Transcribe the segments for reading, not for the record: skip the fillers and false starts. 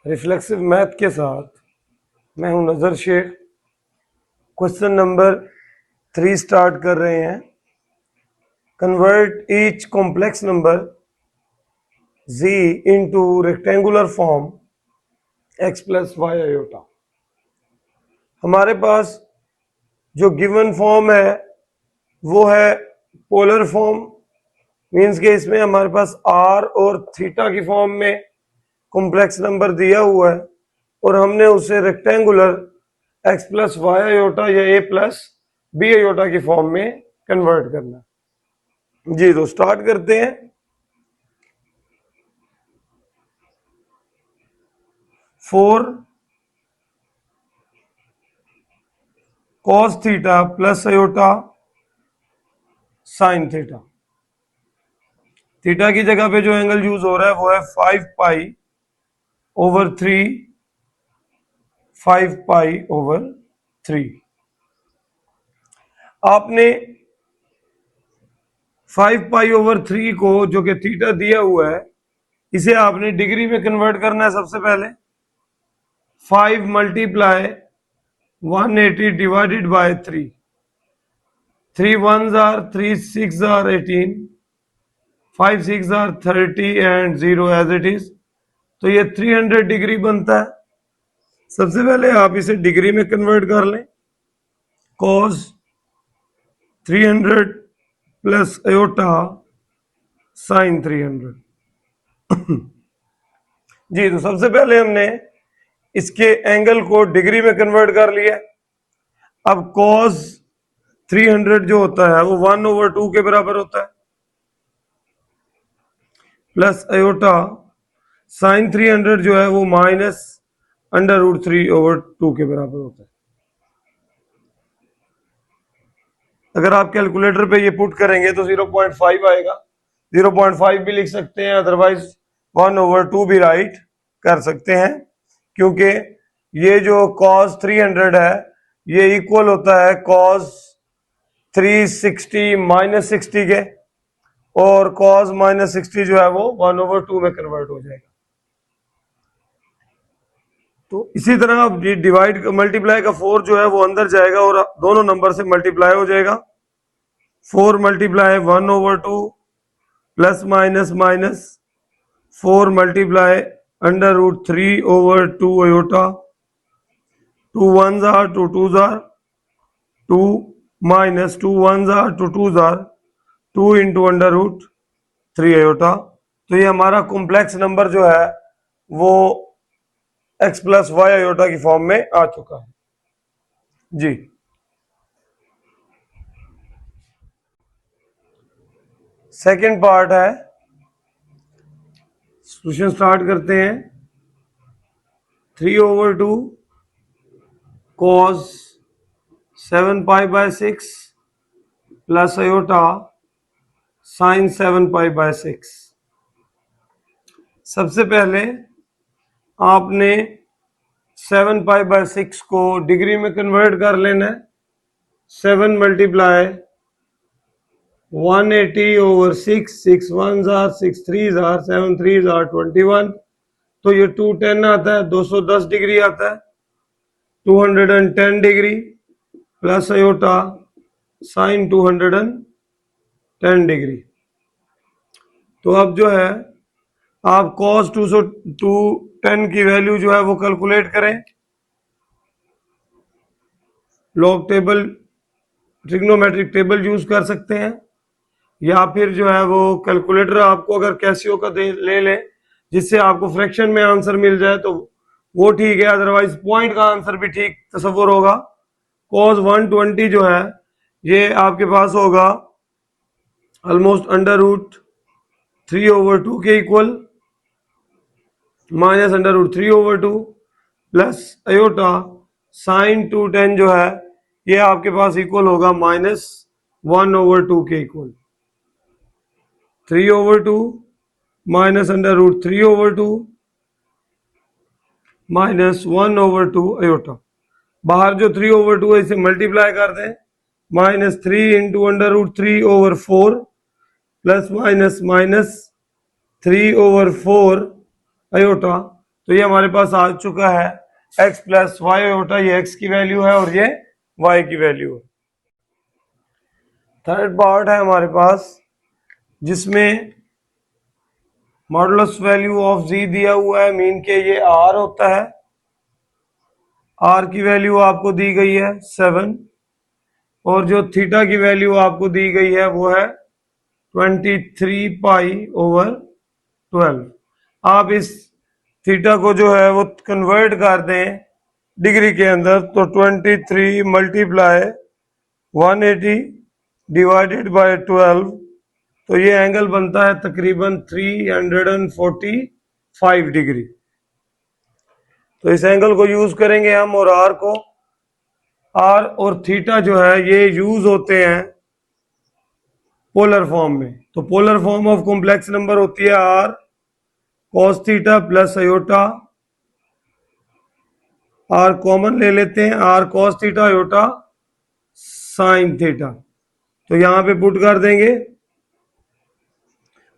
Reflexive math के साथ मैं हूं नजर शेख। क्वेश्चन नंबर 3 स्टार्ट कर रहे हैं। Convert each complex number z into rectangular form x plus y iota. हमारे पास जो गिवन फॉर्म है वो है पोलर फॉर्म, मीन्स के इसमें हमारे पास r और थीटा की फॉर्म में कॉम्प्लेक्स नंबर दिया हुआ है और हमने उसे rectangular x plus y iota या a प्लस बी आयोटा की फॉर्म में कन्वर्ट करना। जी तो स्टार्ट करते हैं। Four cos theta plus iota sine theta. Theta की जगह पे जो एंगल यूज हो रहा है वो है 5 पाई ओवर 3, 5 पाई ओवर 3। आपने 5 पाई ओवर 3 को, जो कि थीटा दिया हुआ है, इसे आपने डिग्री में कन्वर्ट करना है। सबसे पहले 5 multiply 180 divided by 3। 3 1s are 3 6 are 18, 5 6 are 30 and 0 as it is। तो ये 300 डिग्री बनता है। सबसे पहले आप इसे डिग्री में कन्वर्ट कर लें। cos 300 plus iota sign 300। जी तो सबसे पहले हमने इसके एंगल को डिग्री में कन्वर्ट कर लिया। अब cos 300 जो होता है वो 1/2 के बराबर होता है, प्लस आयोटा साइन 300 जो है वो माइनस √3/2 के बराबर होता है। अगर आप कैलकुलेटर पे ये पुट करेंगे तो 0.5 आएगा। 0.5 भी लिख सकते हैं, अदरवाइज 1/2 भी राइट कर सकते हैं, क्योंकि ये जो cos 300 है ये इक्वल होता है cos 360 माइनस 60 के, और cos माइनस 60 जो है वो 1/2 में कन्वर्ट हो जाएगा। तो इसी तरह अब डिवाइड मल्टीप्लाई का 4 जो है वो अंदर जाएगा और दोनों नंबर से मल्टीप्लाई हो जाएगा। 4 multiply 1/2 plus minus minus 4 multiply √3/2 iota. 2 1s are 2 2s are 2 minus 2 1s are 2 2s are 2 into √3 iota. तो ये हमारा कॉम्प्लेक्स नंबर जो है वो x प्लस वाई आयोटा की फॉर्म में आ चुका है। जी सेकेंड पार्ट है, सॉल्यूशन स्टार्ट करते हैं। 3/2 cos 7 pi by 6 plus iota sign 7 pi by 6। सबसे पहले आपने 7 पाई बाय 6 को डिग्री में कन्वर्ट कर लेना है। 7 multiply 180/6, 6 1s are 6 3s are 7 3s are 21। तो ये 210 आता है, 210 डिग्री आता है। 210 degree plus iota sign 210 degree. तो अब जो है आप cos 210 की वैल्यू जो है वो कैलकुलेट करें। Log table, trigonometric table use कर सकते हैं, या फिर जो है वो कैलकुलेटर आपको अगर कैसियो का ले लें जिससे आपको फ्रैक्शन में आंसर मिल जाए तो वो ठीक है, अदरवाइज पॉइंट का आंसर भी ठीक तस्वुर होगा। cos 120 जो है ये आपके पास होगा ऑलमोस्ट √3/2 के equal, minus √3/2 plus iota sign 210 जो है ये आपके पास इक्वल होगा -1/2 के इक्वल। 3/2 minus √3/2 minus 1/2 iota. बाहर जो 3/2 है इसे मल्टीप्लाई कर दें, -3 into √3/4 plus minus minus 3/4 iota. तो ये हमारे पास आ चुका है x प्लस वाई आयोटा, ये x की वैल्यू है और ये y की वैल्यू है। थर्ड पार्ट है हमारे पास जिसमें मॉडुलस वैल्यू ऑफ z दिया हुआ है, मीन के ये r होता है, r की वैल्यू आपको दी गई है 7 और जो थीटा की वैल्यू आपको दी गई है वो है 23 पाई ओवर 12। आप इस थीटा को जो है वो कन्वर्ट कर दें डिग्री के अंदर तो 23 मल्टीप्लाई 180 डिवाइडेड बाय 12, तो ये एंगल बनता है तकरीबन 345 डिग्री। तो इस एंगल को यूज करेंगे हम और आर को, आर और थीटा जो है ये यूज होते हैं पोलर फॉर्म में। तो polar form of complex number होती है r cos theta plus iota, r common ले लेते हैं, r cos theta iota sine theta, तो यहां पे पुट कर देंगे।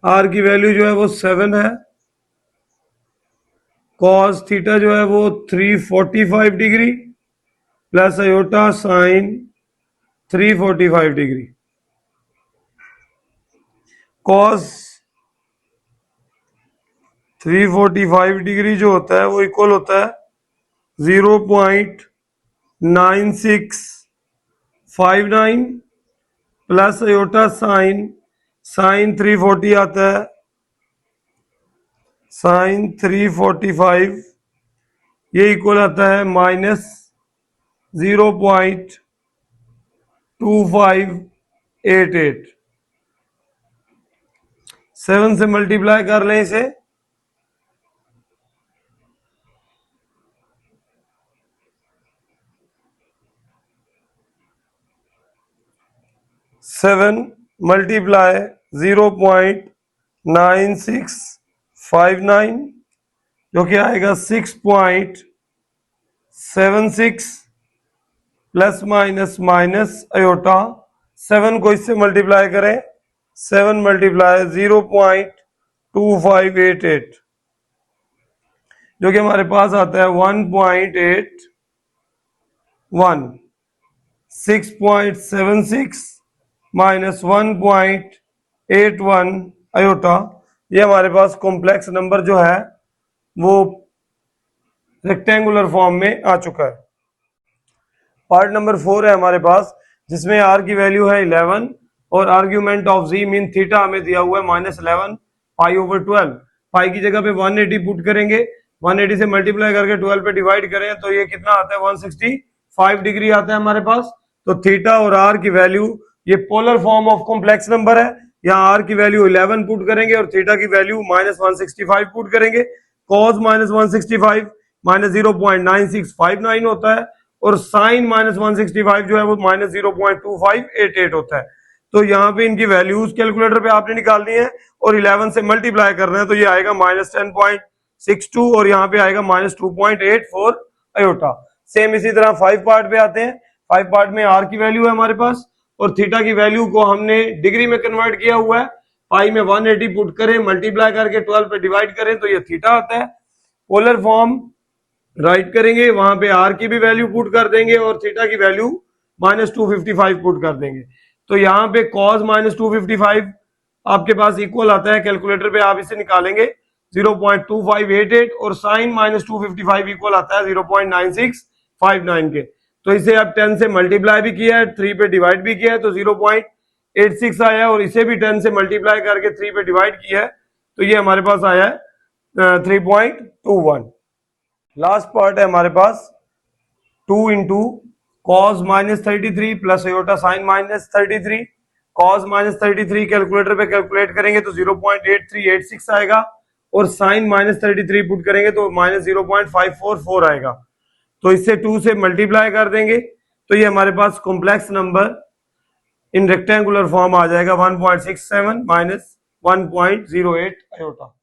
आर की वैल्यू जो है वो 7 है, कॉस थीटा जो है वो 345 degree plus iota sign 345 degree. Cos 345 degree जो होता है वो इक्वल होता है 0.9659 प्लस अयोटा साइन 340 आता है, साइन 345 ये इक्वल आता है माइनस 0.2588। 7 से मल्टीप्लाई कर लें इसे, सेवन मल्टीप्लाई 0.9659 जो कि आएगा 6.76 प्लस माइनस माइनस अयोटा, 7 को इससे मल्टीप्लाई करें, 7 मल्टीप्लाई 0.2588 जो कि हमारे पास आता है 1.81, 6.76 माइनस 1.81 अयोटा, ये हमारे पास कॉम्प्लेक्स नंबर जो है वो रेक्टेंगुलर फॉर्म में आ चुका है। पार्ट नंबर 4 है हमारे पास जिसमें आर की वैल्यू है 11 और argument of z mean theta हमें दिया हुआ है -11 पाई ओवर 12। पाई की जगह पे 180 पुट करेंगे, 180 से मल्टीप्लाई करके 12 पे डिवाइड करें तो ये कितना आता है 165 डिग्री आता है हमारे पास। तो थीटा और आर की वैल्यू, ये polar form of complex number है, यहाँ आर की वैल्यू 11 पुट करेंगे और थीटा की वैल्यू -165 पुट करेंगे। cos -165 माइनस 0.9659 होता है और साइन -165 जो है वो -0.2588 होता है। तो यहाँ पे इनकी वैल्यूज कैलकुलेटर पे आपने निकालनी है और 11 से मल्टीप्लाई करना है, तो ये आएगा -10.62 और यहाँ पे आएगा -2.84 अयोटा। सेम इसी तरह 5 पार्ट पे आते हैं। 5 पार्ट में आर की वैल्यू है हमारे पास और थीटा की वैल्यू को हमने डिग्री में कन्वर्ट किया हुआ है। पाई में 180 पुट करें, मल्टीप्लाई करके 12 पे डिवाइड करें तो ये थीटा आता है। पोलर फॉर्म राइट करेंगे, वहां पे आर की भी वैल्यू पुट कर देंगे और थीटा की वैल्यू -255 पुट कर देंगे। तो यहाँ पे cos -255 आपके पास इक्वल आता है, कैलकुलेटर पे आप इसे निकालेंगे 0.2588 और साइन -255 इक्वल आता है 0.9659 के। तो इसे अब 10 से मल्टीप्लाई भी किया है, 3 पे डिवाइड भी किया है तो 0.86 आया है और इसे भी 10 से मल्टीप्लाई करके 3 पे डिवाइड किया है तो ये हमारे पास आया है 3.21। लास्ट पार्ट है हमारे पास 2 into cos -33 plus iota sign -33। cos -33 calculator पे कैलकुलेट करेंगे तो 0.8386 आएगा और साइन -33 पुट करेंगे तो -0.544 आएगा। तो इससे 2 से मल्टीप्लाई कर देंगे तो ये हमारे पास complex number in rectangular form आ जाएगा 1.67 माइनस 1.08 अयोटा।